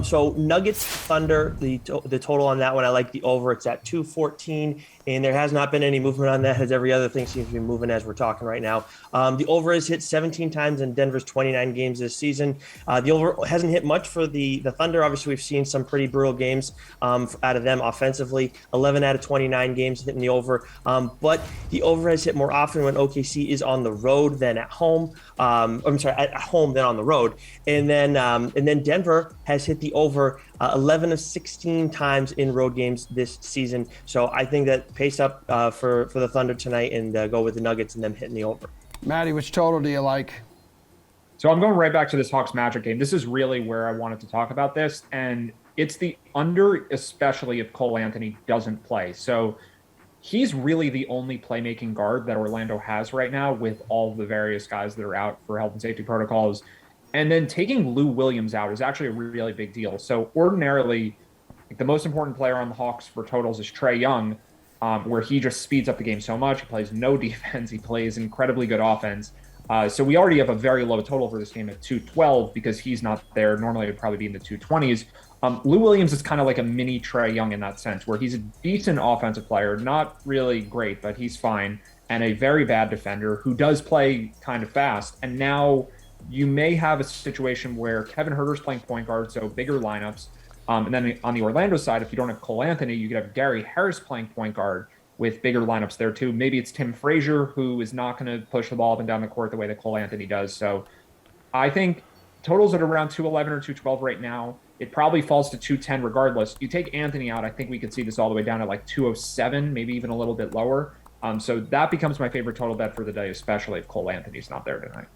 So Nuggets Thunder, the total on that one, I like the over. It's at 214, and there has not been any movement on that, as every other thing seems to be moving as we're talking right now. The over has hit 17 times in Denver's 29 games this season. The over hasn't hit much for the Thunder. Obviously, we've seen some pretty brutal games out of them offensively. 11 out of 29 games hitting the over. But the over has hit more often when OKC is on the road than at home. I'm sorry, at home than on the road. And then Denver has hit the over 11 of 16 times in road games this season. So I think that pace up for the Thunder tonight and go with the Nuggets and them hitting the over. Matty, which total do you like? So I'm going right back to this Hawks Magic game. This is really where I wanted to talk about this. And it's the under, especially if Cole Anthony doesn't play. So he's really the only playmaking guard that Orlando has right now with all the various guys that are out for health and safety protocols. And then taking Lou Williams out is actually a really big deal. So ordinarily, the most important player on the Hawks for totals is Trae Young, where he just speeds up the game so much. He plays no defense. He plays incredibly good offense. So we already have a very low total for this game at 212 because he's not there. Normally it would probably be in the 220s. Lou Williams is kind of like a mini Trae Young in that sense, where he's a decent offensive player, not really great, but he's fine, and a very bad defender who does play kind of fast. And now you may have a situation where Kevin Huerter's playing point guard, so bigger lineups. And then on the Orlando side, if you don't have Cole Anthony, you could have Gary Harris playing point guard with bigger lineups there too. Maybe it's Tim Frazier, who is not going to push the ball up and down the court the way that Cole Anthony does. So I think totals at around 211 or 212 right now. It probably falls to 210 regardless. You take Anthony out, I think we could see this all the way down to like 207, maybe even a little bit lower. So that becomes my favorite total bet for the day, especially if Cole Anthony's not there tonight.